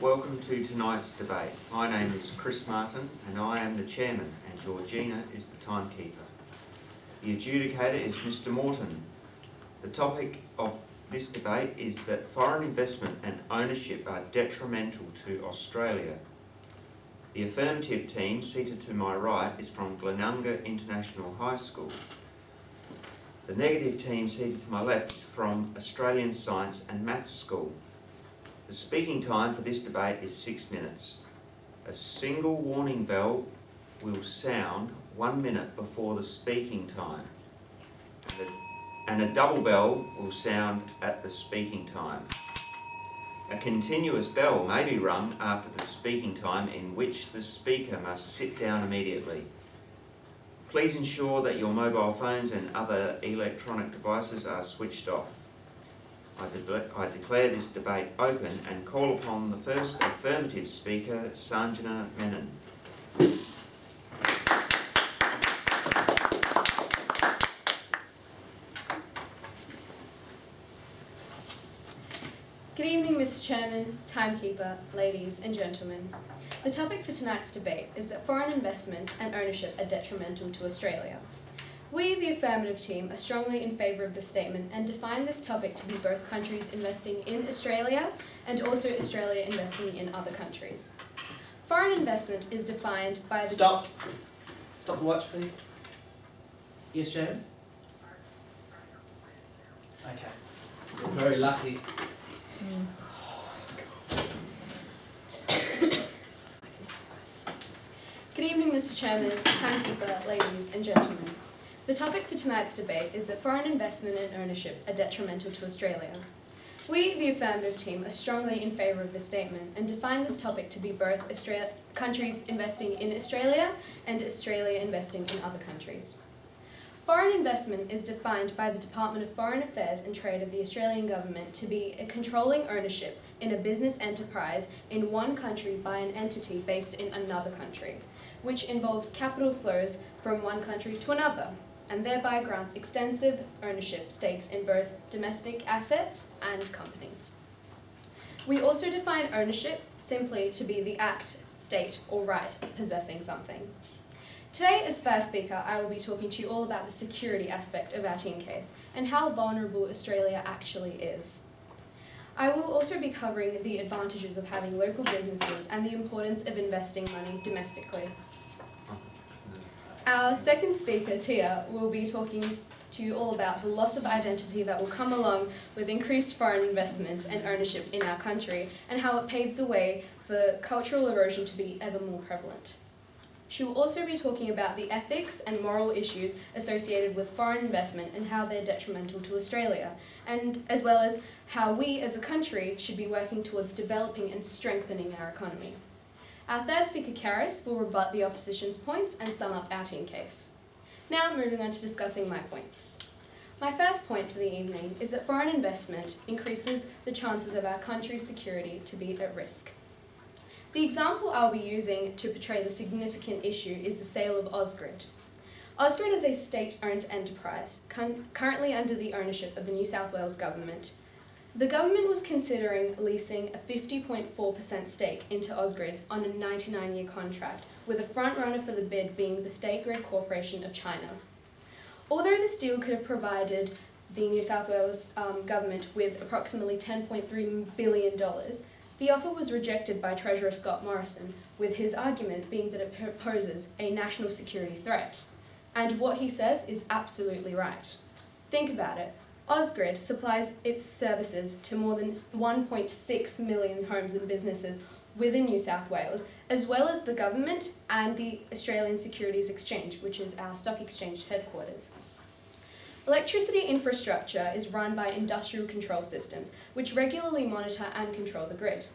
Welcome to tonight's debate. My name is Chris Martin and I am the chairman, and Georgina is the timekeeper. The adjudicator is Mr. Morton. The topic of this debate is that foreign investment and ownership are detrimental to Australia. The affirmative team seated to my right is from Glenunga International High School. The negative team seated to my left is from Australian Science and Maths School. The speaking time for this debate is 6 minutes. A single warning bell will sound 1 minute before the speaking time, and a double bell will sound at the speaking time. A continuous bell may be rung after the speaking time, in which the speaker must sit down immediately. Please ensure that your mobile phones and other electronic devices are switched off. I declare this debate open and call upon the first affirmative speaker, Sanjana Menon. Good evening, Mr. Chairman, timekeeper, ladies and gentlemen. The topic for tonight's debate is that foreign investment and ownership are detrimental to Australia. We, the affirmative team, are strongly in favour of this statement and define this topic to be both countries investing in Australia and also Australia investing in other countries. Foreign investment is defined by the... Stop the watch, please. Yes, James? Okay. You're very lucky. Good evening, Mr. Chairman, timekeeper, ladies and gentlemen. The topic for tonight's debate is that foreign investment and ownership are detrimental to Australia. We, the affirmative team, are strongly in favour of this statement and define this topic to be both countries investing in Australia and Australia investing in other countries. Foreign investment is defined by the Department of Foreign Affairs and Trade of the Australian Government to be a controlling ownership in a business enterprise in one country by an entity based in another country, which involves capital flows from one country to another, and thereby grants extensive ownership stakes in both domestic assets and companies. We also define ownership simply to be the act, state, or right of possessing something. Today, as first speaker, I will be talking to you all about the security aspect of our team case and how vulnerable Australia actually is. I will also be covering the advantages of having local businesses and the importance of investing money domestically. Our second speaker, Tia, will be talking to you all about the loss of identity that will come along with increased foreign investment and ownership in our country, and how it paves the way for cultural erosion to be ever more prevalent. She will also be talking about the ethics and moral issues associated with foreign investment and how they're detrimental to Australia, and as well as how we as a country should be working towards developing and strengthening our economy. Our third speaker, Karis, will rebut the opposition's points and sum up our team case. Now, moving on to discussing my points. My first point for the evening is that foreign investment increases the chances of our country's security to be at risk. The example I'll be using to portray the significant issue is the sale of Ausgrid. Ausgrid is a state-owned enterprise, currently under the ownership of the New South Wales Government. The government was considering leasing a 50.4% stake into Ausgrid on a 99-year contract, with a front-runner for the bid being the State Grid Corporation of China. Although this deal could have provided the New South Wales government with approximately $10.3 billion, the offer was rejected by Treasurer Scott Morrison, with his argument being that it poses a national security threat. And what he says is absolutely right. Think about it. Ausgrid supplies its services to more than 1.6 million homes and businesses within New South Wales, as well as the government and the Australian Securities Exchange, which is our stock exchange headquarters. Electricity infrastructure is run by industrial control systems, which regularly monitor and control the grid.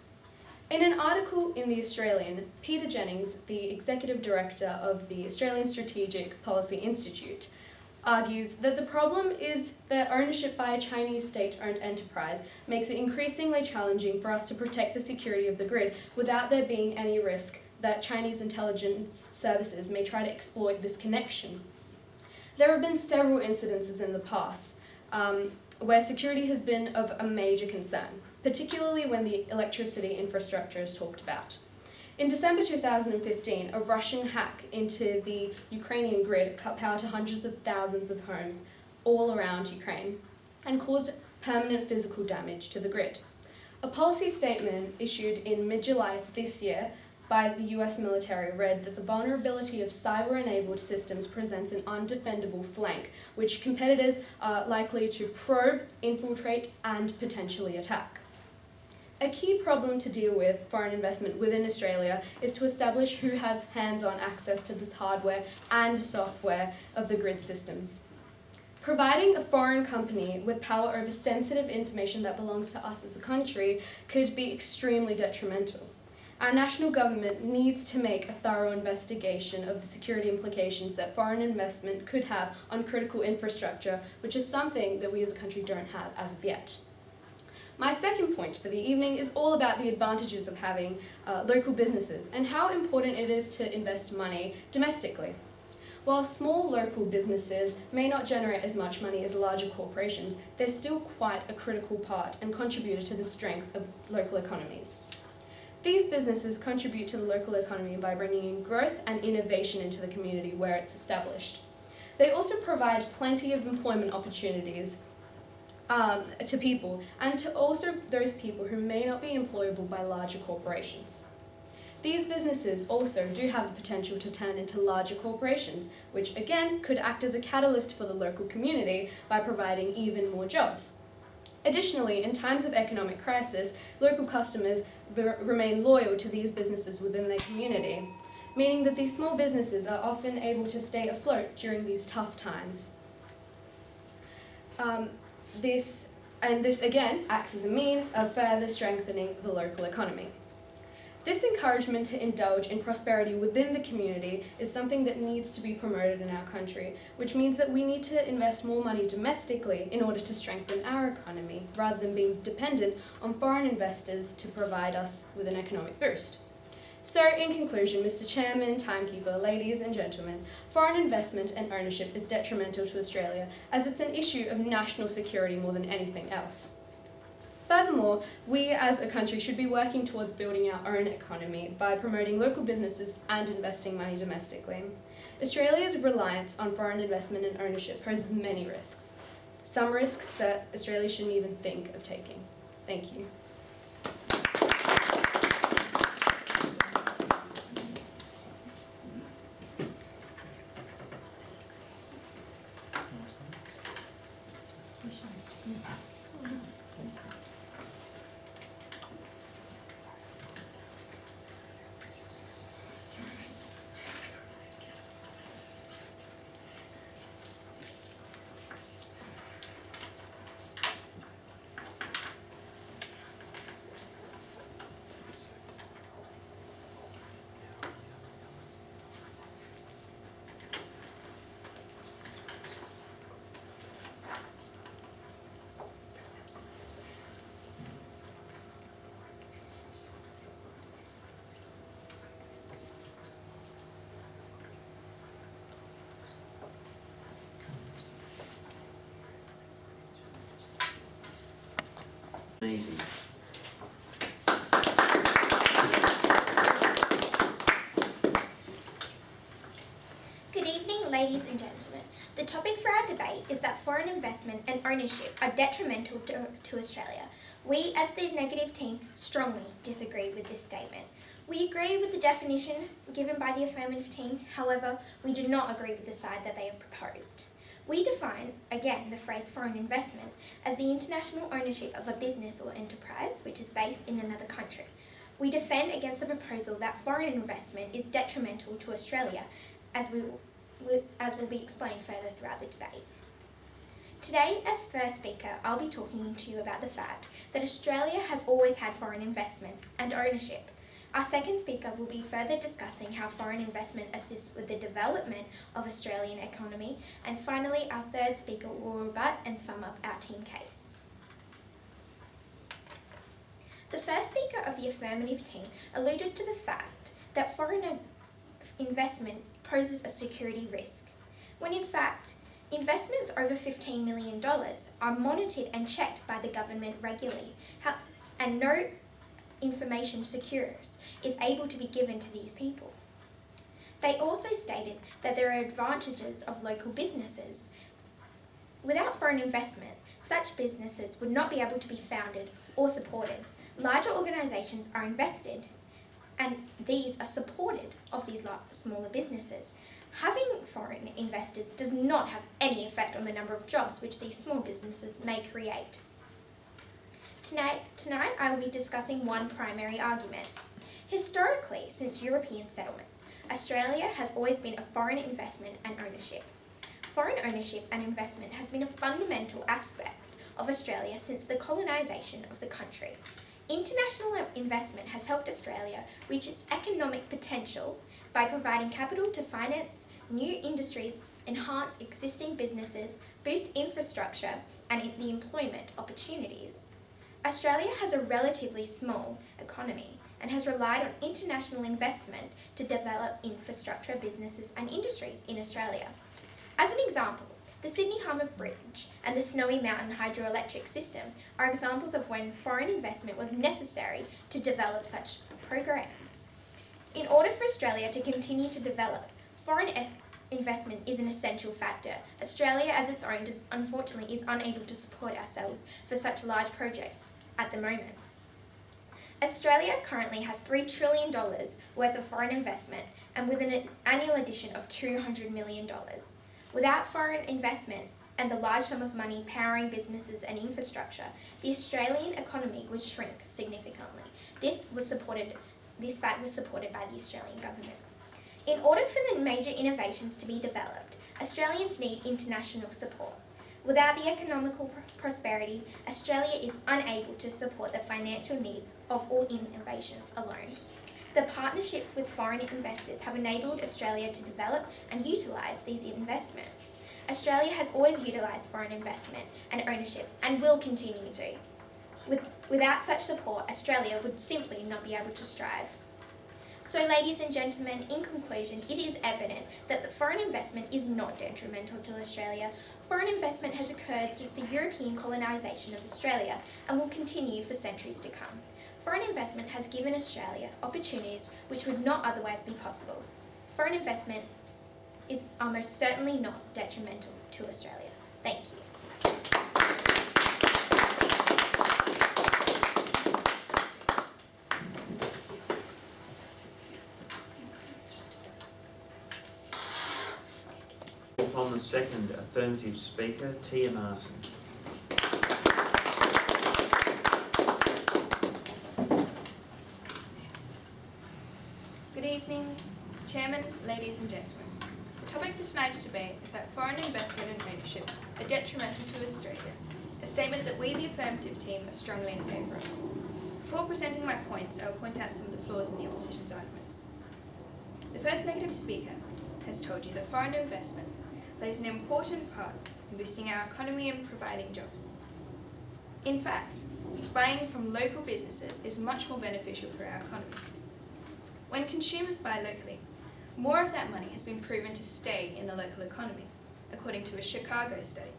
In an article in The Australian, Peter Jennings, the Executive Director of the Australian Strategic Policy Institute, argues that the problem is that ownership by a Chinese state-owned enterprise makes it increasingly challenging for us to protect the security of the grid without there being any risk that Chinese intelligence services may try to exploit this connection. There have been several incidences in the past where security has been of a major concern, particularly when the electricity infrastructure is talked about. In December 2015, a Russian hack into the Ukrainian grid cut power to hundreds of thousands of homes all around Ukraine and caused permanent physical damage to the grid. A policy statement issued in mid-July this year by the US military read that the vulnerability of cyber-enabled systems presents an undefendable flank, which competitors are likely to probe, infiltrate, and potentially attack. A key problem to deal with foreign investment within Australia is to establish who has hands-on access to this hardware and software of the grid systems. Providing a foreign company with power over sensitive information that belongs to us as a country could be extremely detrimental. Our national government needs to make a thorough investigation of the security implications that foreign investment could have on critical infrastructure, which is something that we as a country don't have as of yet. My second point for the evening is all about the advantages of having local businesses and how important it is to invest money domestically. While small local businesses may not generate as much money as larger corporations, they're still quite a critical part and contributor to the strength of local economies. These businesses contribute to the local economy by bringing in growth and innovation into the community where it's established. They also provide plenty of employment opportunities to people, and to also those people who may not be employable by larger corporations. These businesses also do have the potential to turn into larger corporations, which again could act as a catalyst for the local community by providing even more jobs. Additionally, in times of economic crisis, local customers remain loyal to these businesses within their community, meaning that these small businesses are often able to stay afloat during these tough times. This again acts as a means of further strengthening the local economy. This encouragement to indulge in prosperity within the community is something that needs to be promoted in our country, which means that we need to invest more money domestically in order to strengthen our economy, rather than being dependent on foreign investors to provide us with an economic boost. So, in conclusion, Mr. Chairman, Timekeeper, ladies and gentlemen, foreign investment and ownership is detrimental to Australia as it's an issue of national security more than anything else. Furthermore, we as a country should be working towards building our own economy by promoting local businesses and investing money domestically. Australia's reliance on foreign investment and ownership poses many risks. Some risks that Australia shouldn't even think of taking. Thank you. Easy. Good evening, ladies and gentlemen. The topic for our debate is that foreign investment and ownership are detrimental to Australia. We, as the negative team, strongly disagree with this statement. We agree with the definition given by the affirmative team, however, we do not agree with the side that they have proposed. We define, again, the phrase foreign investment as the international ownership of a business or enterprise which is based in another country. We defend against the proposal that foreign investment is detrimental to Australia, as will be explained further throughout the debate. Today, as first speaker, I'll be talking to you about the fact that Australia has always had foreign investment and ownership. Our second speaker will be further discussing how foreign investment assists with the development of Australian economy, and finally our third speaker will rebut and sum up our team case. The first speaker of the affirmative team alluded to the fact that foreign investment poses a security risk, when in fact investments over $15 million are monitored and checked by the government regularly. and no information secures is able to be given to these people. They also stated that there are advantages of local businesses. Without foreign investment, such businesses would not be able to be founded or supported. Larger organisations are invested and these are supported of these smaller businesses. Having foreign investors does not have any effect on the number of jobs which these small businesses may create. Tonight I will be discussing one primary argument. Historically, since European settlement, Australia has always been a foreign investment and ownership. Foreign ownership and investment has been a fundamental aspect of Australia since the colonisation of the country. International investment has helped Australia reach its economic potential by providing capital to finance new industries, enhance existing businesses, boost infrastructure and the employment opportunities. Australia has a relatively small economy and has relied on international investment to develop infrastructure, businesses and industries in Australia. As an example, the Sydney Harbour Bridge and the Snowy Mountain hydroelectric system are examples of when foreign investment was necessary to develop such programs. In order for Australia to continue to develop, foreign investment is an essential factor. Australia as its own unfortunately is unable to support ourselves for such large projects at the moment. Australia currently has $3 trillion worth of foreign investment and with an annual addition of $200 million. Without foreign investment and the large sum of money powering businesses and infrastructure, the Australian economy would shrink significantly. This fact was supported by the Australian government. In order for the major innovations to be developed, Australians need international support. Without the economical prosperity, Australia is unable to support the financial needs of all innovations alone. The partnerships with foreign investors have enabled Australia to develop and utilise these investments. Australia has always utilised foreign investment and ownership and will continue to. Without such support, Australia would simply not be able to strive. So ladies and gentlemen, in conclusion, it is evident that the foreign investment is not detrimental to Australia. Foreign investment has occurred since the European colonisation of Australia and will continue for centuries to come. Foreign investment has given Australia opportunities which would not otherwise be possible. Foreign investment is almost certainly not detrimental to Australia. Thank you. On the second affirmative speaker, Tia Martin. Good evening, Chairman, ladies and gentlemen. The topic for tonight's debate is that foreign investment and ownership are detrimental to Australia, a statement that we, the affirmative team, are strongly in favour of. Before presenting my points, I will point out some of the flaws in the opposition's arguments. The first negative speaker has told you that foreign investment plays an important part in boosting our economy and providing jobs. In fact, buying from local businesses is much more beneficial for our economy. When consumers buy locally, more of that money has been proven to stay in the local economy, according to a Chicago study.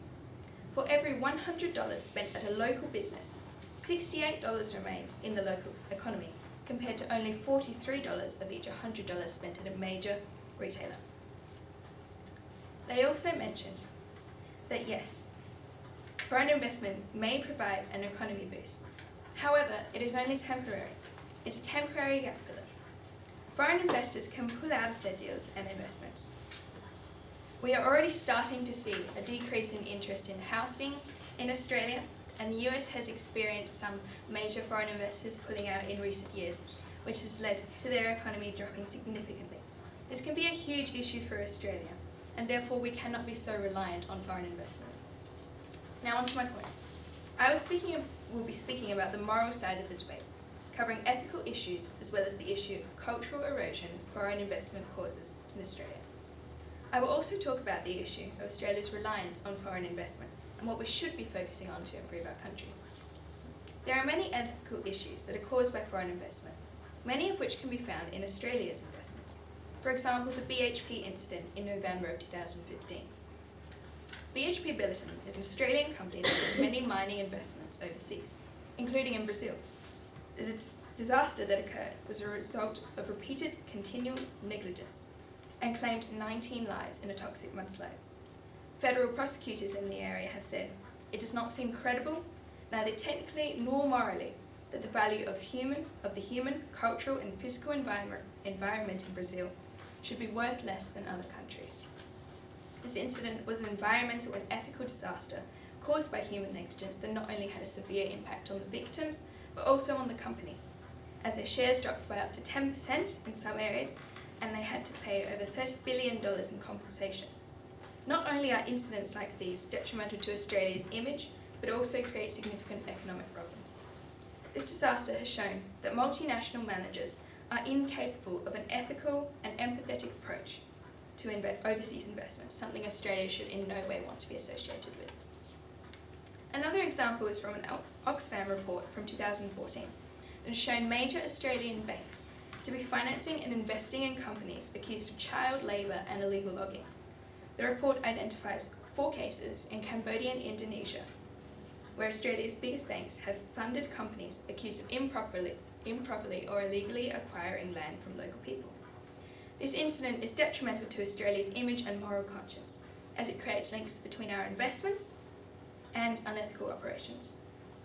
For every $100 spent at a local business, $68 remained in the local economy, compared to only $43 of each $100 spent at a major retailer. They also mentioned that yes, foreign investment may provide an economy boost. However, it is only temporary. It's a temporary gap filler. Foreign investors can pull out of their deals and investments. We are already starting to see a decrease in interest in housing in Australia, and the US has experienced some major foreign investors pulling out in recent years, which has led to their economy dropping significantly. This can be a huge issue for Australia, and therefore we cannot be so reliant on foreign investment. Now on to my points. I will be speaking about the moral side of the debate, covering ethical issues as well as the issue of cultural erosion foreign investment causes in Australia. I will also talk about the issue of Australia's reliance on foreign investment and what we should be focusing on to improve our country. There are many ethical issues that are caused by foreign investment, many of which can be found in Australia's investments. For example, the BHP incident in November of 2015. BHP Billiton is an Australian company that has many mining investments overseas, including in Brazil. The disaster that occurred was a result of repeated continual negligence and claimed 19 lives in a toxic mudslide. Federal prosecutors in the area have said it does not seem credible, neither technically nor morally, that the value of the human, cultural and physical environment in Brazil should be worth less than other countries. This incident was an environmental and ethical disaster caused by human negligence that not only had a severe impact on the victims, but also on the company, as their shares dropped by up to 10% in some areas, and they had to pay over $30 billion in compensation. Not only are incidents like these detrimental to Australia's image, but also create significant economic problems. This disaster has shown that multinational managers are incapable of an ethical and empathetic approach to overseas investments, something Australia should in no way want to be associated with. Another example is from an Oxfam report from 2014 that has shown major Australian banks to be financing and investing in companies accused of child labour and illegal logging. The report identifies 4 cases in Cambodia and Indonesia, where Australia's biggest banks have funded companies accused of improperly or illegally acquiring land from local people. This incident is detrimental to Australia's image and moral conscience, as it creates links between our investments and unethical operations.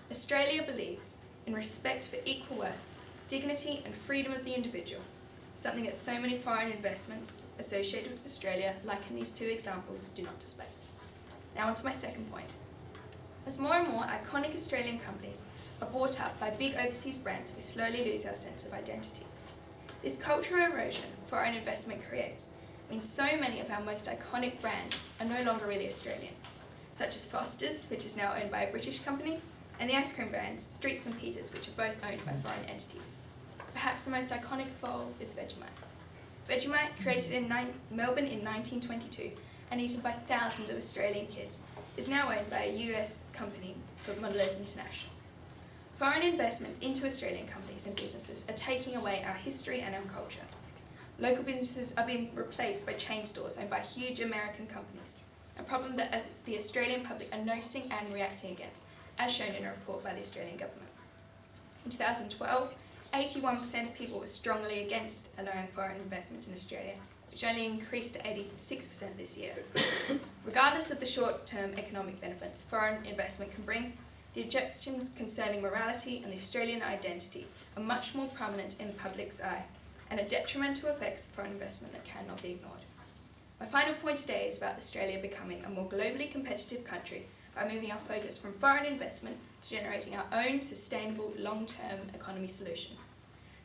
Australia believes in respect for equal worth, dignity and freedom of the individual, something that so many foreign investments associated with Australia, like in these 2 examples, do not display. Now on to my second point. As more and more iconic Australian companies are bought up by big overseas brands, we slowly lose our sense of identity. This cultural erosion foreign investment creates means so many of our most iconic brands are no longer really Australian, such as Foster's, which is now owned by a British company, and the ice cream brands Streets and Peters, which are both owned by foreign entities. Perhaps the most iconic of all is Vegemite. Vegemite, created in Melbourne in 1922 and eaten by thousands of Australian kids, is now owned by a US company called Mondelez International. Foreign investments into Australian companies and businesses are taking away our history and our culture. Local businesses are being replaced by chain stores owned by huge American companies, a problem that the Australian public are noticing and reacting against, as shown in a report by the Australian government. In 2012, 81% of people were strongly against allowing foreign investments in Australia, which only increased to 86% this year. Regardless of the short-term economic benefits foreign investment can bring, the objections concerning morality and the Australian identity are much more prominent in the public's eye and are detrimental effects of foreign investment that cannot be ignored. My final point today is about Australia becoming a more globally competitive country by moving our focus from foreign investment to generating our own sustainable long-term economy solution.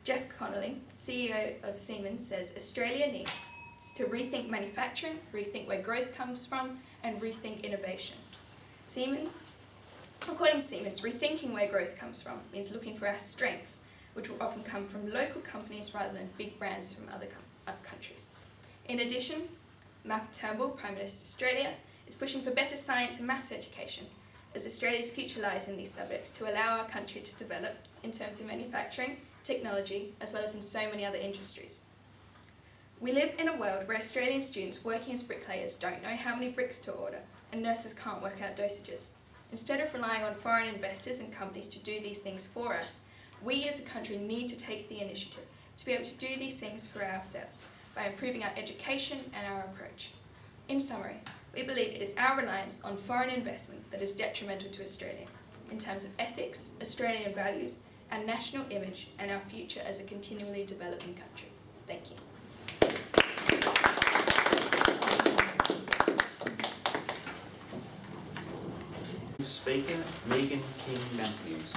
Jeff Connolly, CEO of Siemens, says Australia needs to rethink manufacturing, rethink where growth comes from, and rethink innovation. According to Siemens, rethinking where growth comes from means looking for our strengths, which will often come from local companies rather than big brands from other countries. In addition, Malcolm Turnbull, Prime Minister of Australia, is pushing for better science and maths education, as Australia's future lies in these subjects to allow our country to develop in terms of manufacturing, technology, as well as in so many other industries. We live in a world where Australian students working as bricklayers don't know how many bricks to order, and nurses can't work out dosages. Instead of relying on foreign investors and companies to do these things for us, we as a country need to take the initiative to be able to do these things for ourselves by improving our education and our approach. In summary, we believe it is our reliance on foreign investment that is detrimental to Australia in terms of ethics, Australian values, our national image, and our future as a continually developing country. Thank you. Speaker, Megan King-Matthews.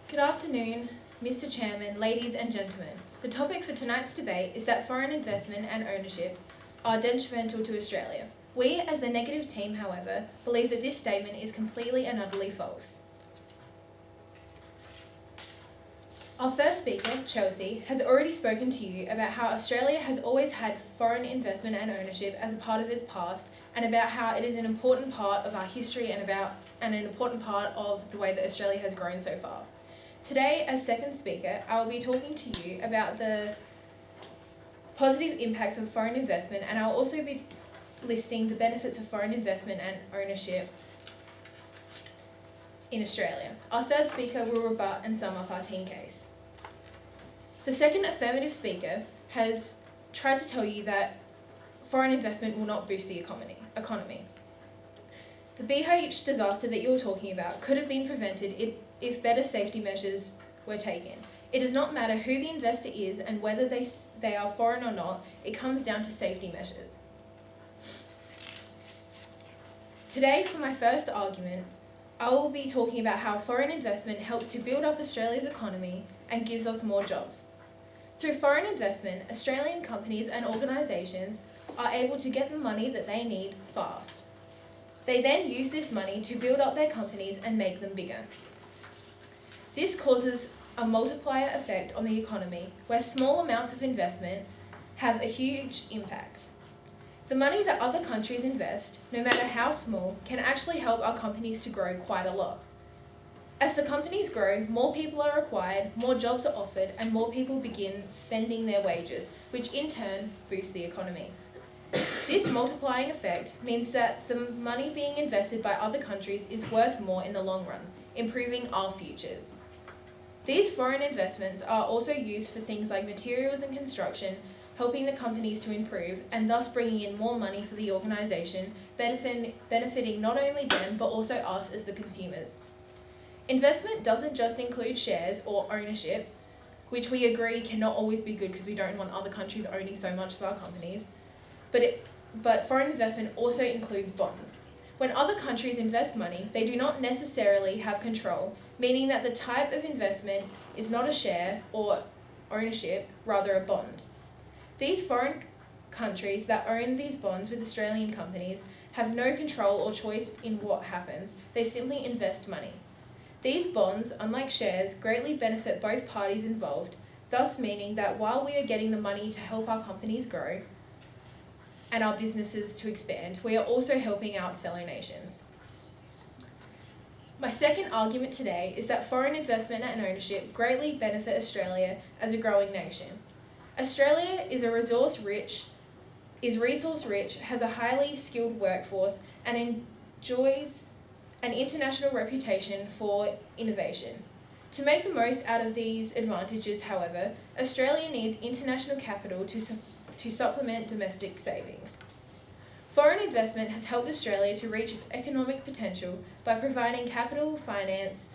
Good afternoon, Mr. Chairman, ladies and gentlemen. The topic for tonight's debate is that foreign investment and ownership are detrimental to Australia. We, as the negative team, however, believe that this statement is completely and utterly false. Our first speaker, Chelsea, has already spoken to you about how Australia has always had foreign investment and ownership as a part of its past, and about how it is an important part of our history and an important part of the way that Australia has grown so far. Today, as second speaker, I will be talking to you about the positive impacts of foreign investment, and I will also be listing the benefits of foreign investment and ownership in Australia. Our third speaker will rebut and sum up our team case. The second affirmative speaker has tried to tell you that foreign investment will not boost the economy. The BH disaster that you're talking about could have been prevented if better safety measures were taken. It does not matter who the investor is and whether they are foreign or not, it comes down to safety measures. Today, for my first argument, I will be talking about how foreign investment helps to build up Australia's economy and gives us more jobs. Through foreign investment, Australian companies and organisations are able to get the money that they need fast. They then use this money to build up their companies and make them bigger. This causes a multiplier effect on the economy, where small amounts of investment have a huge impact. The money that other countries invest, no matter how small, can actually help our companies to grow quite a lot. As the companies grow, more people are required, more jobs are offered, and more people begin spending their wages, which in turn boosts the economy. This multiplying effect means that the money being invested by other countries is worth more in the long run, improving our futures. These foreign investments are also used for things like materials and construction, helping the companies to improve and thus bringing in more money for the organisation, benefiting not only them but also us as the consumers. Investment doesn't just include shares or ownership, which we agree cannot always be good because we don't want other countries owning so much of our companies, but foreign investment also includes bonds. When other countries invest money, they do not necessarily have control, meaning that the type of investment is not a share or ownership, rather a bond. These foreign countries that own these bonds with Australian companies have no control or choice in what happens. They simply invest money. These bonds, unlike shares, greatly benefit both parties involved, thus meaning that while we are getting the money to help our companies grow and our businesses to expand, we are also helping out fellow nations. My second argument today is that foreign investment and ownership greatly benefit Australia as a growing nation. Australia is resource rich, has a highly skilled workforce, and enjoys an international reputation for innovation. To make the most out of these advantages, however, Australia needs international capital to supplement domestic savings. Foreign investment has helped Australia to reach its economic potential by providing capital finance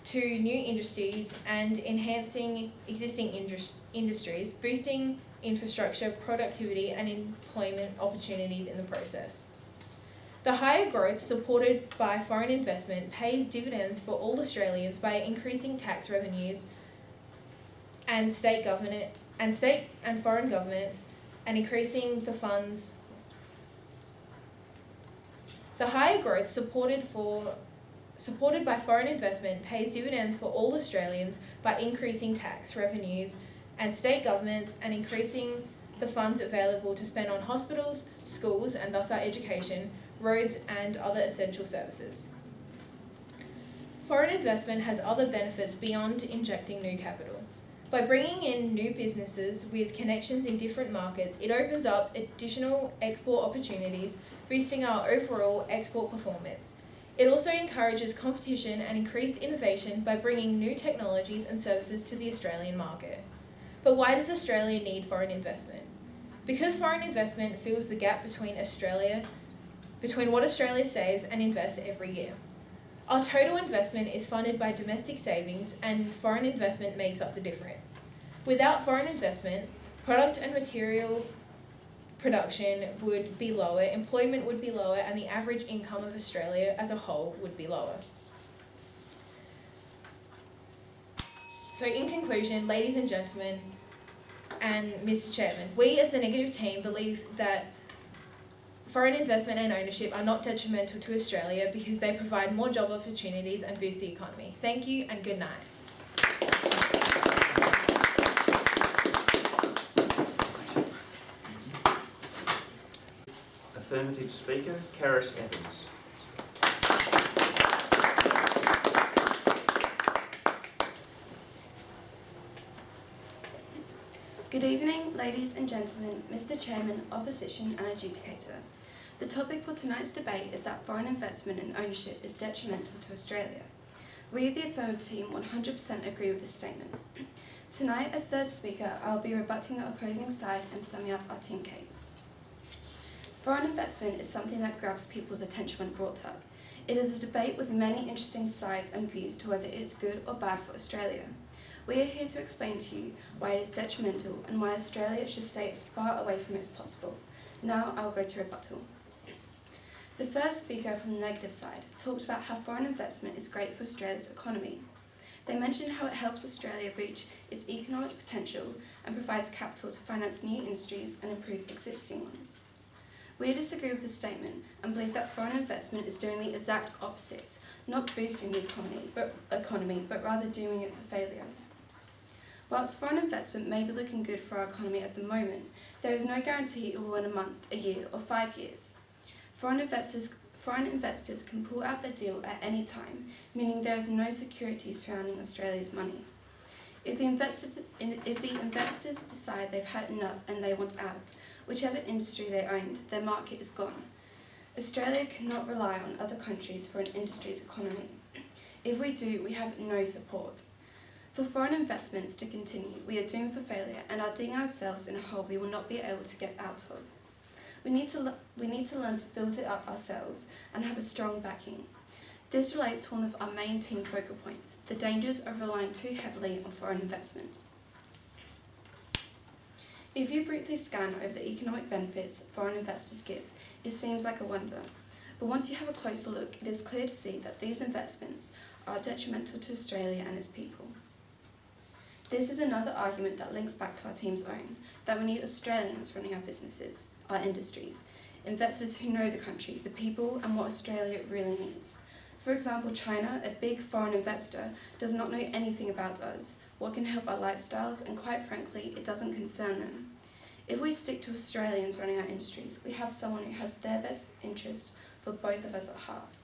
to new industries and enhancing existing industries, boosting infrastructure, productivity, and employment opportunities in the process. The higher growth supported by foreign investment pays dividends for all Australians by increasing tax revenues and state and foreign governments and increasing the funds. The higher growth supported by foreign investment pays dividends for all Australians by increasing tax revenues and state governments and increasing the funds available to spend on hospitals, schools, and thus our education, roads, and other essential services. Foreign investment has other benefits beyond injecting new capital. By bringing in new businesses with connections in different markets, it opens up additional export opportunities, boosting our overall export performance. It also encourages competition and increased innovation by bringing new technologies and services to the Australian market. But why does Australia need foreign investment? Because foreign investment fills the gap between what Australia saves and invests every year. Our total investment is funded by domestic savings, and foreign investment makes up the difference. Without foreign investment, product and material production would be lower, employment would be lower, and the average income of Australia as a whole would be lower. So in conclusion, ladies and gentlemen, and Mr. Chairman, we as the negative team believe that foreign investment and ownership are not detrimental to Australia because they provide more job opportunities and boost the economy. Thank you and good night. Affirmative speaker, Karis Evans. Good Good evening, ladies and gentlemen, Mr. Chairman, Opposition and Adjudicator. The topic for tonight's debate is that foreign investment and ownership is detrimental to Australia. We, the affirmative team, 100% agree with this statement. Tonight, as third speaker, I will be rebutting the opposing side and summing up our team case. Foreign investment is something that grabs people's attention when brought up. It is a debate with many interesting sides and views to whether it's good or bad for Australia. We are here to explain to you why it is detrimental and why Australia should stay as far away from it as possible. Now I will go to rebuttal. The first speaker from the negative side talked about how foreign investment is great for Australia's economy. They mentioned how it helps Australia reach its economic potential and provides capital to finance new industries and improve existing ones. We disagree with this statement and believe that foreign investment is doing the exact opposite, not boosting the economy, but rather dooming it for failure. Whilst foreign investment may be looking good for our economy at the moment, there is no guarantee it will in a month, a year, or 5 years. Foreign investors can pull out their deal at any time, meaning there is no security surrounding Australia's money. If the investors decide they've had enough and they want out, whichever industry they owned, their market is gone. Australia cannot rely on other countries for an industry's economy. If we do, we have no support. For foreign investments to continue, we are doomed for failure and are digging ourselves in a hole we will not be able to get out of. We need to learn to build it up ourselves and have a strong backing. This relates to one of our main team focal points, the dangers of relying too heavily on foreign investment. If you briefly scan over the economic benefits foreign investors give, it seems like a wonder. But once you have a closer look, it is clear to see that these investments are detrimental to Australia and its people. This is another argument that links back to our team's own, that we need Australians running our businesses, our industries, investors who know the country, the people, and what Australia really needs. For example, China, a big foreign investor, does not know anything about us, what can help our lifestyles, and quite frankly, it doesn't concern them. If we stick to Australians running our industries, we have someone who has their best interest for both of us at heart.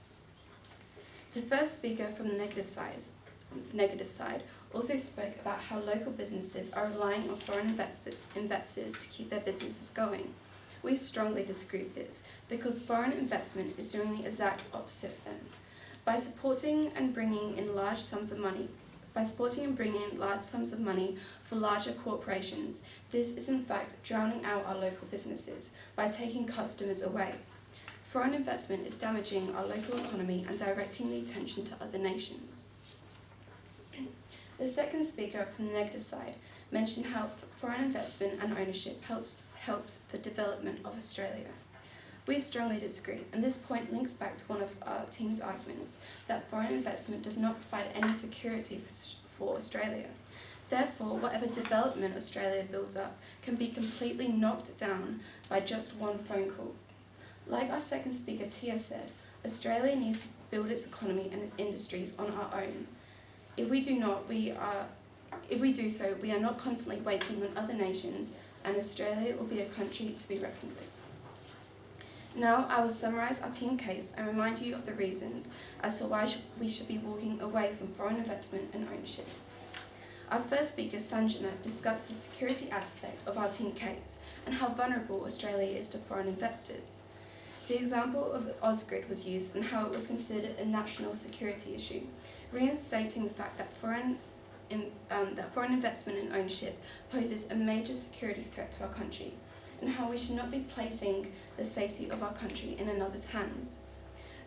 The first speaker from the negative side also spoke about how local businesses are relying on foreign investors to keep their businesses going. We strongly disagree with this because foreign investment is doing the exact opposite of them. By supporting and bringing in large sums of money for larger corporations, this is in fact drowning out our local businesses by taking customers away. Foreign investment is damaging our local economy and directing the attention to other nations. The second speaker from the negative side mentioned how foreign investment and ownership helps the development of Australia. We strongly disagree, and this point links back to one of our team's arguments that foreign investment does not provide any security for Australia. Therefore, whatever development Australia builds up can be completely knocked down by just one phone call. Like our second speaker Tia said, Australia needs to build its economy and industries on our own. If we do so, we are not constantly waiting on other nations, and Australia will be a country to be reckoned with. Now I will summarise our team case and remind you of the reasons as to why we should be walking away from foreign investment and ownership. Our first speaker, Sanjana, discussed the security aspect of our team case and how vulnerable Australia is to foreign investors. The example of Ausgrid was used and how it was considered a national security issue, reinstating the fact that foreign investment and ownership poses a major security threat to our country, and how we should not be placing the safety of our country in another's hands.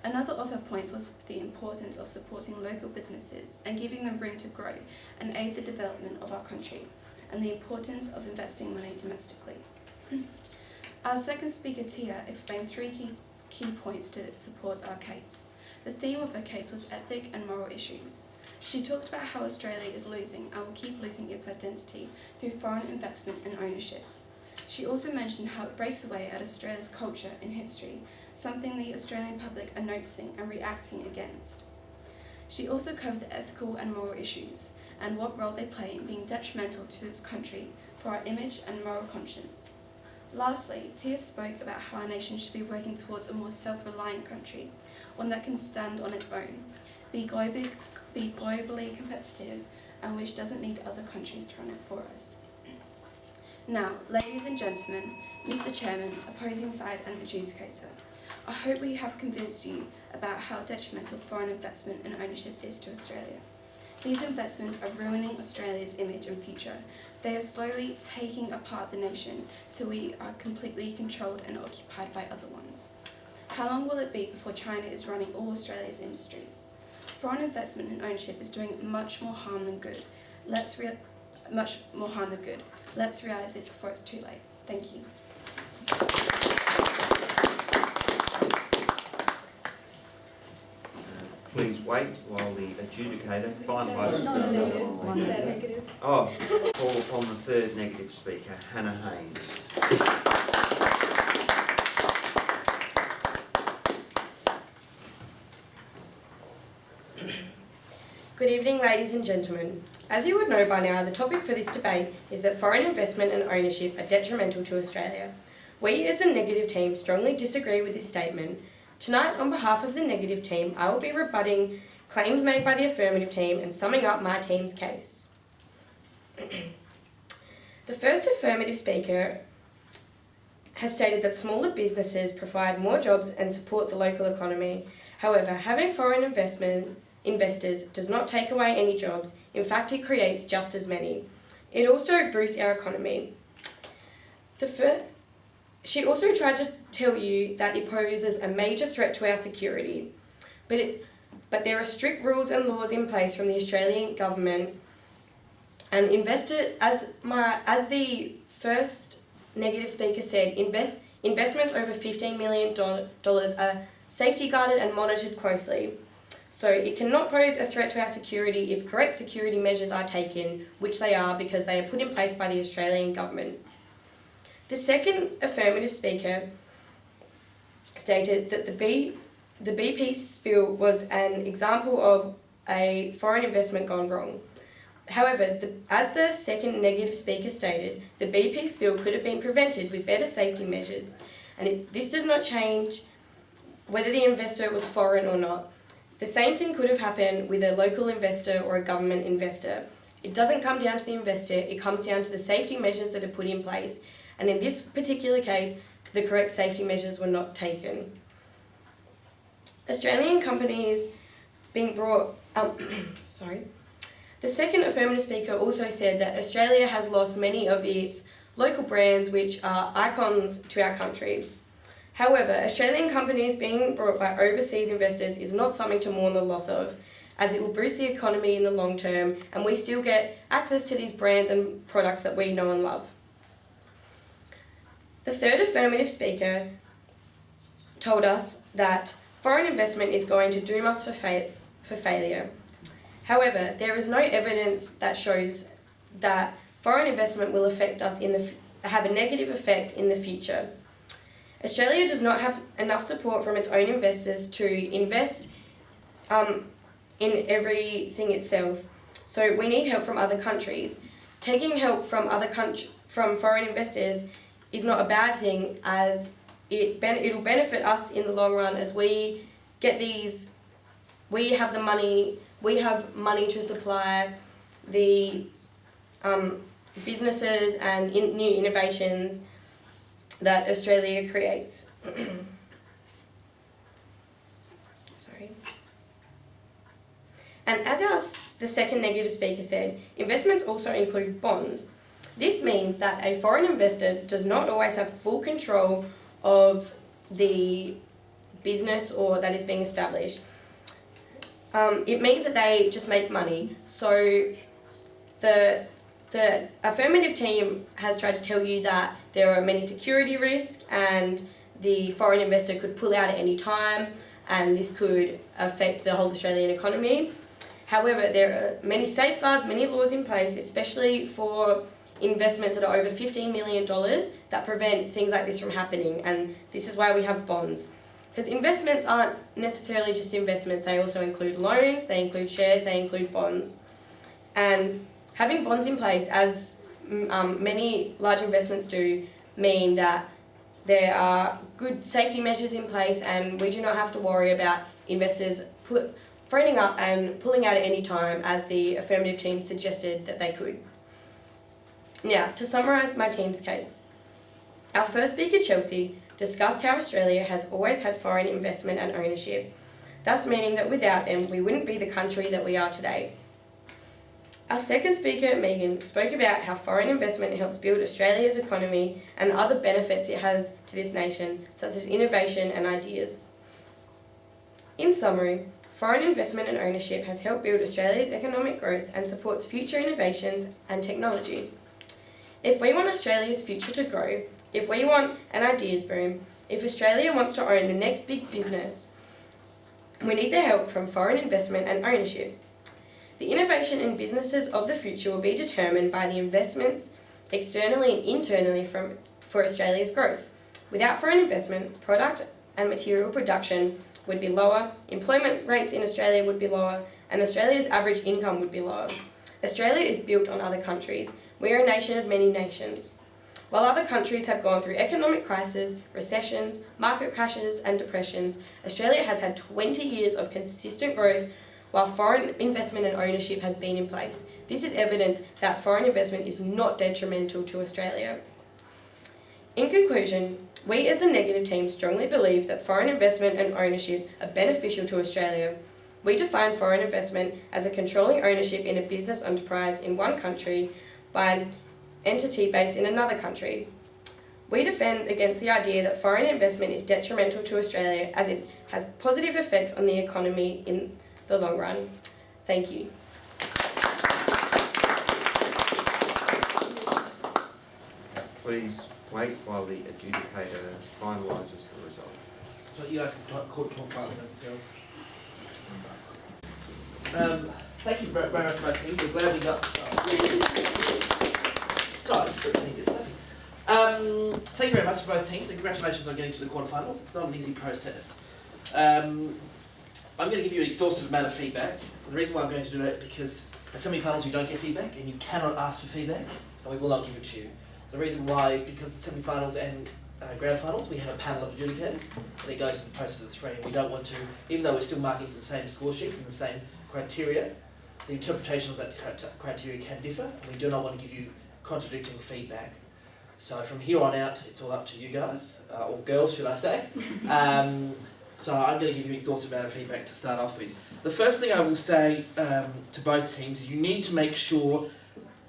Another of her points was the importance of supporting local businesses and giving them room to grow and aid the development of our country, and the importance of investing money domestically. Our second speaker, Tia, explained three key points to support our case. The theme of her case was ethic and moral issues. She talked about how Australia is losing and will keep losing its identity through foreign investment and ownership. She also mentioned how it breaks away at Australia's culture and history, something the Australian public are noticing and reacting against. She also covered the ethical and moral issues and what role they play in being detrimental to this country for our image and moral conscience. Lastly, Tia spoke about how our nation should be working towards a more self-reliant country, one that can stand on its own, be globally competitive, and which doesn't need other countries to run it for us. Now, ladies and gentlemen, Mr. Chairman, opposing side and adjudicator, I hope we have convinced you about how detrimental foreign investment and ownership is to Australia. These investments are ruining Australia's image and future. They are slowly taking apart the nation till we are completely controlled and occupied by other ones. How long will it be before China is running all Australia's industries? Foreign investment and ownership is doing much more harm than good. Let's realise it before it's too late. Thank you. Please wait while the adjudicator finalises. Not a negative. Oh, call on the third negative speaker, Hannah Haynes. Good evening, ladies and gentlemen. As you would know by now, the topic for this debate is that foreign investment and ownership are detrimental to Australia. We, as the negative team, strongly disagree with this statement. Tonight, on behalf of the negative team, I will be rebutting claims made by the affirmative team and summing up my team's case. The first affirmative speaker has stated that smaller businesses provide more jobs and support the local economy. However, having foreign investors does not take away any jobs. In fact, it creates just as many. It also boosts our economy. She also tried to tell you that it poses a major threat to our security, but there are strict rules and laws in place from the Australian government. And as the first negative speaker said, investments over $15 million are safety guarded and monitored closely. So it cannot pose a threat to our security if correct security measures are taken, which they are because they are put in place by the Australian government. The second affirmative speaker stated that the BP spill was an example of a foreign investment gone wrong. However, as the second negative speaker stated, the BP spill could have been prevented with better safety measures, and this does not change whether the investor was foreign or not. The same thing could have happened with a local investor or a government investor. It doesn't come down to the investor, it comes down to the safety measures that are put in place. And in this particular case, the correct safety measures were not taken. Australian companies being brought... The second affirmative speaker also said that Australia has lost many of its local brands which are icons to our country. However, Australian companies being brought by overseas investors is not something to mourn the loss of, as it will boost the economy in the long term and we still get access to these brands and products that we know and love. The third affirmative speaker told us that foreign investment is going to doom us for failure. However, there is no evidence that shows that foreign investment will affect us have a negative effect in the future. Australia does not have enough support from its own investors to invest in everything itself. So we need help from other countries. Taking help from from foreign investors is not a bad thing, as it'll benefit us in the long run, as we have money to supply the businesses and new innovations that Australia creates. Sorry. And as the second negative speaker said, investments also include bonds. This means that a foreign investor does not always have full control of the business or that is being established. It means that they just make money. So the affirmative team has tried to tell you that there are many security risks and the foreign investor could pull out at any time and this could affect the whole Australian economy. However, there are many safeguards, many laws in place, especially for investments that are over $15 million that prevent things like this from happening, and this is why we have bonds. Because investments aren't necessarily just investments, they also include loans, they include shares, they include bonds. And having bonds in place, as many large investments do, mean that there are good safety measures in place and we do not have to worry about investors phoning up and pulling out at any time, as the affirmative team suggested that they could. Now, to summarise my team's case. Our first speaker, Chelsea, discussed how Australia has always had foreign investment and ownership, thus meaning that without them we wouldn't be the country that we are today. Our second speaker, Megan, spoke about how foreign investment helps build Australia's economy and the other benefits it has to this nation, such as innovation and ideas. In summary, foreign investment and ownership has helped build Australia's economic growth and supports future innovations and technology. If we want Australia's future to grow, if we want an ideas boom, if Australia wants to own the next big business, we need the help from foreign investment and ownership. The innovation and businesses of the future will be determined by the investments externally and internally for Australia's growth. Without foreign investment, product and material production would be lower, employment rates in Australia would be lower, and Australia's average income would be lower. Australia is built on other countries. We are a nation of many nations. While other countries have gone through economic crises, recessions, market crashes and depressions, Australia has had 20 years of consistent growth while foreign investment and ownership has been in place. This is evidence that foreign investment is not detrimental to Australia. In conclusion, we as the negative team strongly believe that foreign investment and ownership are beneficial to Australia. We define foreign investment as a controlling ownership in a business enterprise in one country by an entity based in another country. We defend against the idea that foreign investment is detrimental to Australia as it has positive effects on the economy in the long run. Thank you. Please wait while the adjudicator finalises the result. So you guys can talk quietly amongst yourselves. Thank you very much for my team. We're glad we got sorry, it's pretty good stuff. Thank you very much to both teams and congratulations on getting to the quarterfinals. It's not an easy process. I'm going to give you an exhaustive amount of feedback. The reason why I'm going to do that is because at semi-finals you don't get feedback and you cannot ask for feedback and we will not give it to you. The reason why is because at semi-finals and grand finals we have a panel of adjudicators and it goes to the process of 3 and we don't want to, even though we're still marking from the same score sheet, from the same criteria, the interpretation of that criteria can differ and we do not want to give you contradicting feedback. So from here on out it's all up to you guys, or girls should I say. So I'm going to give you an exhaustive amount of feedback to start off with. The first thing I will say to both teams is you need to make sure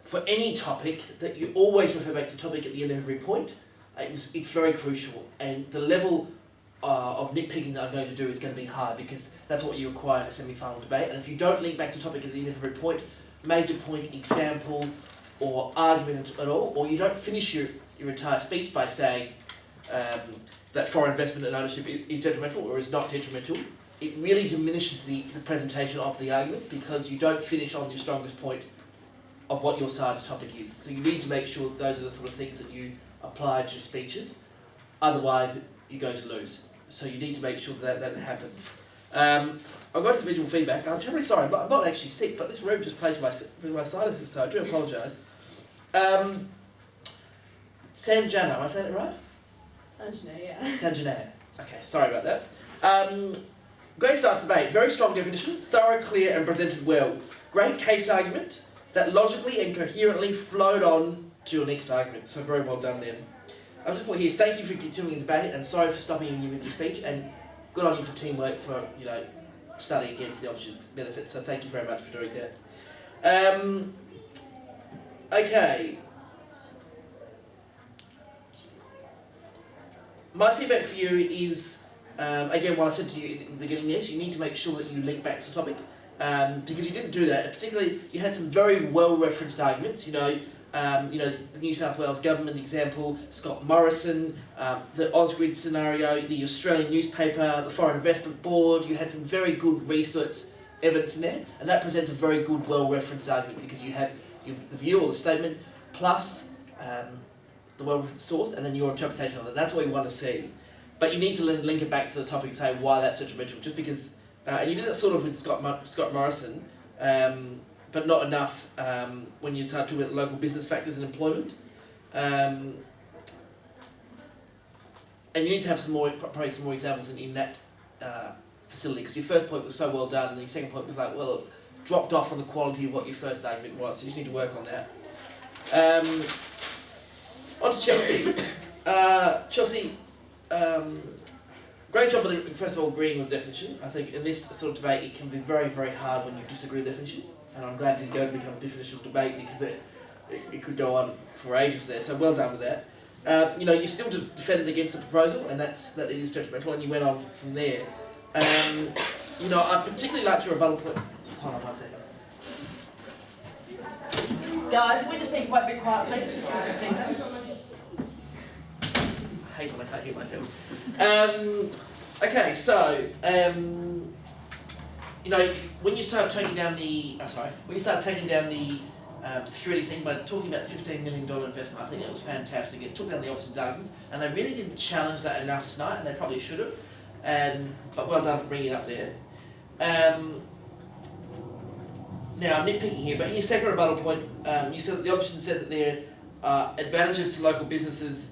for any topic that you always refer back to the topic at the end of every point. It's very crucial and the level of nitpicking that I'm going to do is going to be high because that's what you require in a semi-final debate, and if you don't link back to the topic at the end of every point, major point, example or argument at all, or you don't finish your entire speech by saying that foreign investment and ownership is detrimental or is not detrimental, it really diminishes the presentation of the arguments because you don't finish on your strongest point of what your side's topic is. So you need to make sure that those are the sort of things that you apply to your speeches, otherwise you're going to lose. So you need to make sure that that happens. I've got individual feedback. I'm terribly sorry, but I'm not actually sick, but this room just plays my sinuses, so I do apologise. Sanjana, am I saying it right? Sanjana, yeah. Sanjana. Okay, sorry about that. Great start to the debate. Very strong definition, thorough, clear and presented well. Great case argument that logically and coherently flowed on to your next argument. So very well done then. I'll just put here, thank you for continuing the debate and sorry for stopping you with your speech and good on you for teamwork for, studying again for the options benefits. So thank you very much for doing that. Okay. My feedback for you is, again, what I said to you in the beginning there, so you need to make sure that you link back to the topic, because you didn't do that. Particularly, you had some very well-referenced arguments, the New South Wales government example, Scott Morrison, the Ausgrid scenario, the Australian newspaper, the Foreign Investment Board. You had some very good research evidence in there, and that presents a very good, well-referenced argument because you have the view or the statement plus the well-referenced source, and then your interpretation of it. That's what you want to see. But you need to link it back to the topic and say why that's detrimental. Just because, and you did it sort of with Scott Morrison, but not enough when you start talking about local business factors and employment. And you need to have probably some more examples in that facility, because your first point was so well done, and your second point was like, well, it dropped off on the quality of what your first argument was. So you just need to work on that. On to Chelsea. Chelsea, great job of first of all agreeing with definition. I think in this sort of debate it can be very, very hard when you disagree with definition, and I'm glad it didn't go to become a definitional debate because it could go on for ages there. So well done with that. You still defended against the proposal, and that it is detrimental, and you went on from there. I particularly liked your rebuttal point. Just hold on 1 second. Guys, we just be quite a bit quiet, please. Just give me some feedback. I hate when I can't hear myself. Okay, so when you start taking down the security thing by talking about the $15 million investment, I think it was fantastic. It took down the opposition's arguments, and they really didn't challenge that enough tonight, and they probably should have. But well done for bringing it up there. Now, I'm nitpicking here, but in your second rebuttal point, you said that the opposition said that there are advantages to local businesses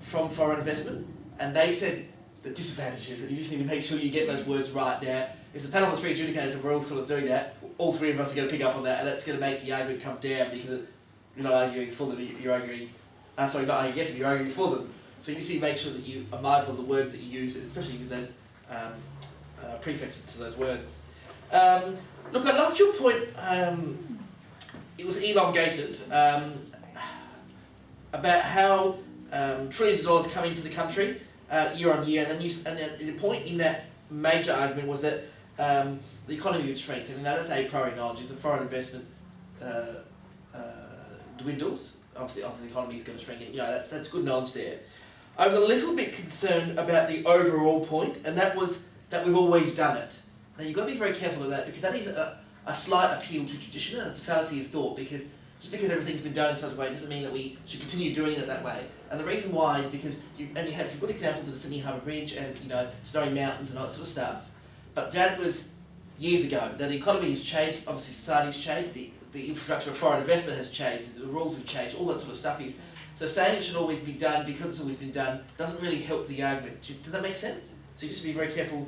from foreign investment, and they said the disadvantages, and you just need to make sure you get those words right. Now, if the panel of three adjudicators and we're all sort of doing that, all three of us are going to pick up on that, and that's going to make the argument come down because you're not arguing for them, you're arguing, not arguing against them, you're arguing for them. So you need to make sure that you are mindful of the words that you use, especially with those prefixes to those words. Look, I loved your point, it was elongated, about how trillions of dollars come into the country year on year, and then the point in that major argument was that the economy would shrink, and that's a priori knowledge. If the foreign investment dwindles, obviously the economy is going to shrink. That's good knowledge there. I was a little bit concerned about the overall point, and that was that we've always done it. Now you've got to be very careful of that, because that is a slight appeal to tradition, and it's a fallacy of thought, because just because everything's been done in such a way doesn't mean that we should continue doing it that way. And the reason why is because you had some good examples of the Sydney Harbour Bridge and snowy mountains and all that sort of stuff, but that was years ago. Now the economy has changed, obviously society's changed, the infrastructure of foreign investment has changed, the rules have changed, all that sort of stuff is. So saying it should always be done because it's always been done doesn't really help the argument. Does that make sense? So you just be very careful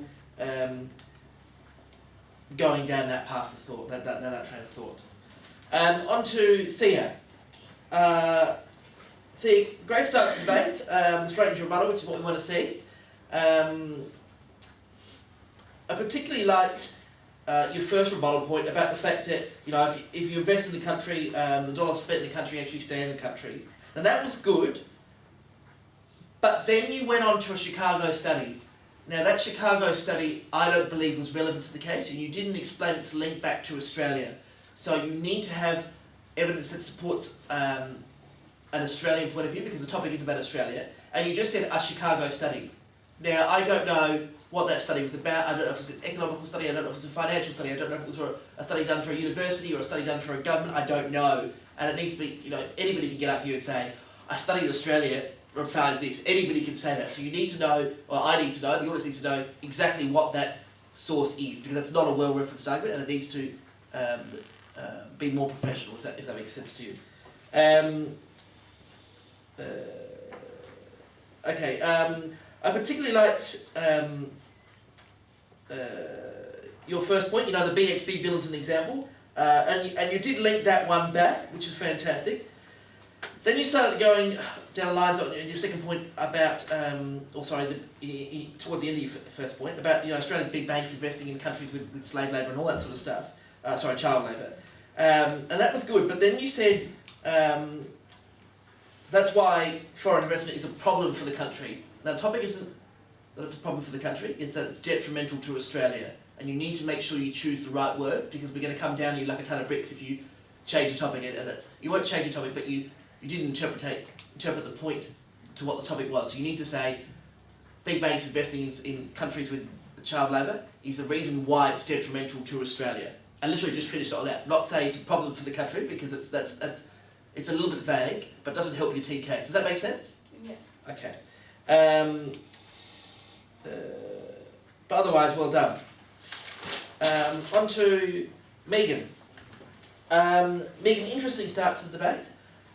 going down that path of thought, that train of thought. On to Thea. Thea, great start to the debate, straight into rebuttal, which is what we want to see. I particularly liked your first rebuttal point about the fact that if you invest in the country, the dollars spent in the country actually stay in the country. Now that was good, but then you went on to a Chicago study. Now that Chicago study I don't believe was relevant to the case, and you didn't explain its link back to Australia. So you need to have evidence that supports an Australian point of view, because the topic is about Australia, and you just said a Chicago study. Now I don't know what that study was about. I don't know if it was an economical study, I don't know if it was a financial study, I don't know if it was a study done for a university or a study done for a government, I don't know. And it needs to be, anybody can get up here and say, I studied Australia, finds this. Anybody can say that. So you need to know, or I need to know, the audience needs to know exactly what that source is, because that's not a well-referenced argument, and it needs to be more professional, if that makes sense to you. I particularly liked your first point, the BXB bill as an example, and you did link that one back, which is fantastic. Then you started going down lines on your second point about, towards the end of your first point, about Australia's big banks investing in countries with slave labour and all that sort of stuff. Child labour. And that was good, but then you said that's why foreign investment is a problem for the country. Now the topic isn't that it's a problem for the country, it's that it's detrimental to Australia. And you need to make sure you choose the right words, because we're going to come down on you like a ton of bricks if you change the topic, and you won't change the topic, but you didn't interpret the point to what the topic was. So you need to say, big banks investing in countries with child labour is the reason why it's detrimental to Australia. And literally just finish it on that. Not say it's a problem for the country, because it's a little bit vague, but doesn't help your T case. Does that make sense? Yeah. Okay. But otherwise, well done. On to Megan. Megan, interesting start to the debate.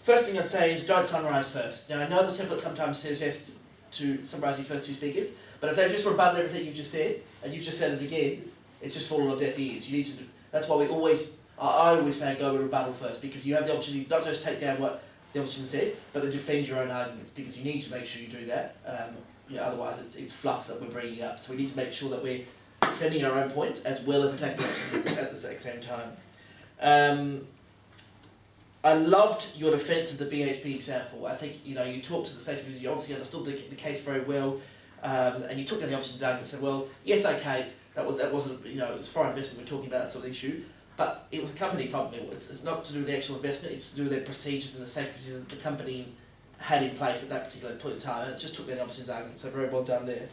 First thing I'd say is don't summarise first. Now I know the template sometimes suggests to summarise your first two speakers, but if they've just rebutted everything you've just said, and you've just said it again, it's just fallen on deaf ears. You need to. That's why we always I always say go with rebuttal first, because you have the opportunity not just take down what the opposition said, but then defend your own arguments, because you need to make sure you do that. Otherwise it's fluff that we're bringing up. So we need to make sure that we're defending our own points as well as attacking options at the same time. I loved your defence of the BHP example. I think you talked to the state committee, you obviously understood the case very well, and you took down the options argument and said, well, yes, okay, that wasn't it was foreign investment we're talking about, that sort of issue, but it was a company problem. It's not to do with the actual investment, it's to do with their procedures and the safety procedures that the company had in place at that particular point in time, and it just took down the options argument. So very well done there.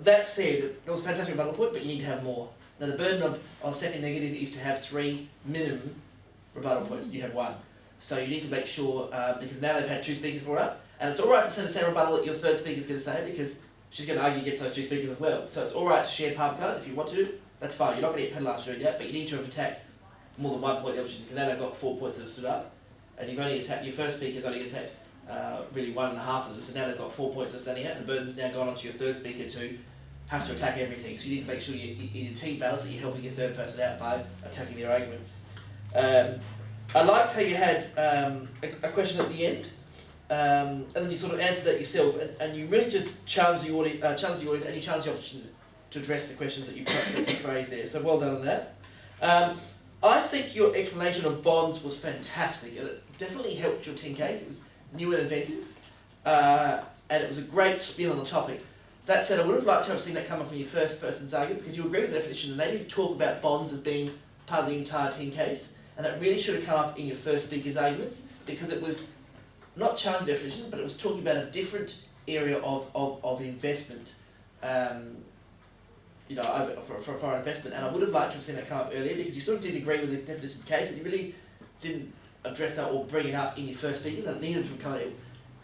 That said, that was a fantastic rebuttal point, but you need to have more. Now the burden of a second negative is to have 3 minimum rebuttal points, and you have 1. So you need to make sure, because now they've had 2 speakers brought up, and it's alright to say the same rebuttal that your third speaker is going to say, because she's going to argue against those 2 speakers as well. So it's alright to share part cards if you want to, that's fine, you're not going to get penalised for doing that, but you need to have attacked more than 1 point the opposition, because now they've got 4 points that have stood up, and you've only attacked, your first speaker's only attacked really 1.5 of them, so now they've got 4 points they're standing at, and the burden's now gone on to your third speaker to have to attack everything. So you need to make sure in your team battles that you're helping your third person out by attacking their arguments. I liked how you had a question at the end, and then you sort of answered that yourself, and you really just challenged the audience, and you challenged the opportunity to address the questions that you phrased there. So well done on that. I think your explanation of bonds was fantastic, and it definitely helped your team case. It was new and inventive, and it was a great spin on the topic. That said, I would have liked to have seen that come up in your first person's argument, because you agree with the definition, and they didn't talk about bonds as being part of the entire team case, and that really should have come up in your first speaker's arguments, because it was not challenging the definition, but it was talking about a different area of investment, for foreign investment, and I would have liked to have seen that come up earlier, because you sort of did agree with the definition's case, and you really didn't address that or bring it up in your first speakers, and it needed to come up.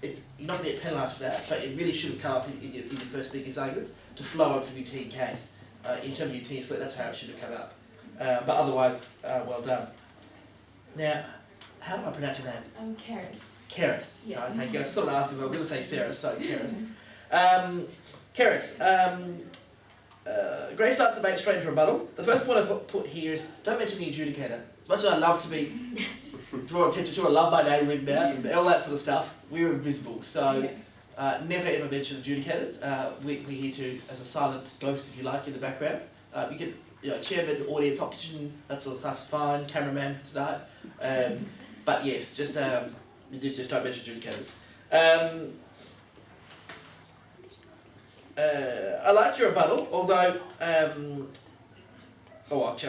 You're not going to get penalised for that, but it really should have come up in your first speaker's arguments to flow on from your team case. In terms of your team split, that's how it should have come up. But otherwise, well done. Now, how do I pronounce your name? Keris. Keris. Yeah. Sorry, thank you. I just thought I'd ask because I was going to say Sarah, so Keris. Keris, great start to the debate, straight into rebuttal. The first point I've put here is don't mention the adjudicator. As much as I love to be draw attention to, I love my name written down and all that sort of stuff, we're invisible. So never ever mention adjudicators. We're here to, as a silent ghost, if you like, in the background. You can, chairman, audience, opposition, that sort of stuff's fine. Cameraman for tonight. But yes, just don't mention adjudicators. I liked your rebuttal, although actually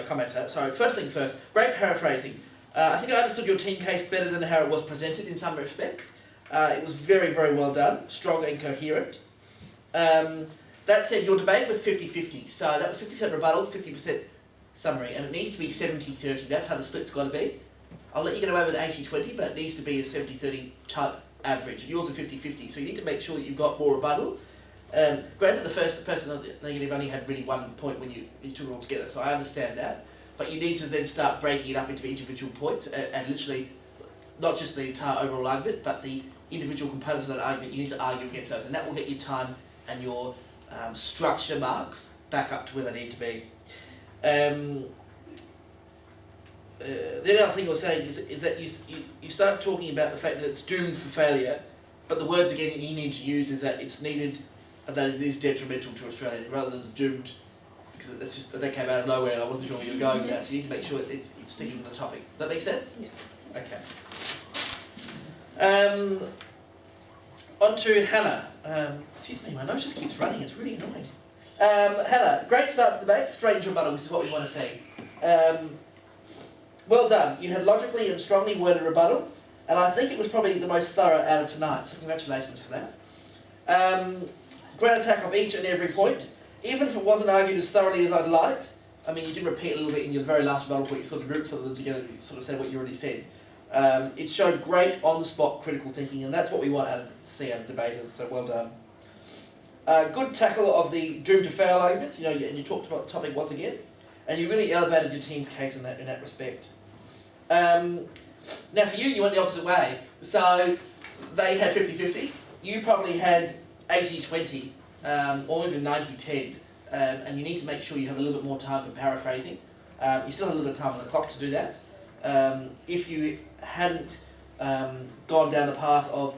I'll come back to that. So first thing first, great paraphrasing. I think I understood your team case better than how it was presented in some respects. It was very, very well done, strong and coherent. That said, your debate was 50-50, so that was 50% rebuttal, 50% summary, and it needs to be 70-30. That's how the split's got to be. I'll let you get away with 80-20, but it needs to be a 70-30 type average. Yours are 50-50, so you need to make sure that you've got more rebuttal. Granted, the first person of the negative only had really 1 point when you took it all together, so I understand that. But you need to then start breaking it up into individual points and literally not just the entire overall argument, but the individual components of that argument. You need to argue against those, and that will get your time and your structure marks back up to where they need to be. The other thing I was saying is that you start talking about the fact that it's doomed for failure, but the words again that you need to use is that it's needed and that it is detrimental to Australia rather than doomed, because that's just that came out of nowhere and I wasn't sure where you were going with that. So you need to make sure it's sticking with the topic. Does that make sense? Yeah. Okay. On to Hannah. Excuse me, my nose just keeps running. It's really annoying. Hannah, great start to the debate. Straight into rebuttal, which is what we want to see. Well done. You had logically and strongly worded rebuttal, and I think it was probably the most thorough out of tonight, so congratulations for that. Great attack of each and every point, even if it wasn't argued as thoroughly as I'd liked. I mean, you did repeat a little bit in your very last rebuttal point, you sort of grouped some of them together and sort of said what you already said. It showed great on-the-spot critical thinking, and that's what we want to see out of debaters, so well done. Good tackle of the doomed to fail arguments, and you talked about what the topic was again, and you really elevated your team's case in that respect. Now for you went the opposite way. So they had 50-50. You probably had 80-20, or even 90-10. and you need to make sure you have a little bit more time for paraphrasing. You still have a little bit of time on the clock to do that. If you hadn't gone down the path of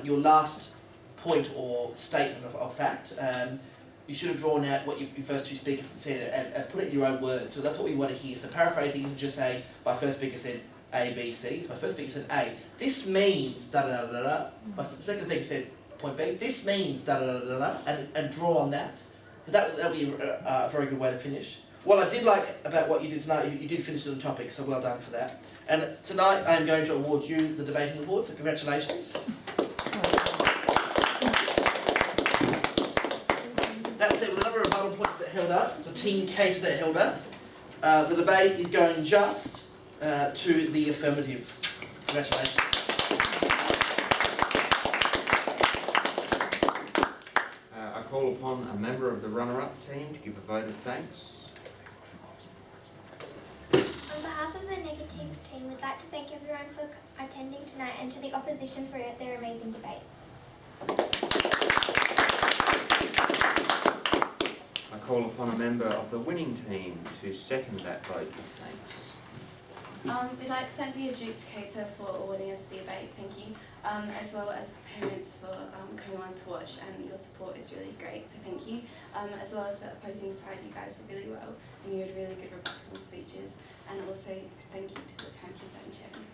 your last point or statement of fact, you should have drawn out what your first two speakers said and put it in your own words. So that's what we want to hear. So paraphrasing isn't just saying, my first speaker said A, B, C. My first speaker said A. This means da da da da da. My second speaker said point B. This means da da da da da, and draw on that. That would be a very good way to finish. What I did like about what you did tonight is that you did finish on the topic, so well done for that. And tonight I am going to award you the debating award, so congratulations. That said, with the number of bottle points that held up, the team case that held up, the debate is going just to the affirmative. Congratulations. I call upon a member of the runner-up team to give a vote of thanks. On behalf of the negative team, we'd like to thank everyone for attending tonight and to the opposition for their amazing debate. I call upon a member of the winning team to second that vote of thanks. We'd like to thank the adjudicator for awarding us the debate, thank you, as well as the parents for coming along to watch, and your support is really great, so thank you. As well as the opposing side, you guys did really well, and you had really good rebuttal speeches, and also thank you to the timekeeper and chairman.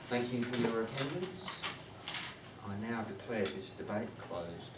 Thank you for your attendance. I now declare this debate closed.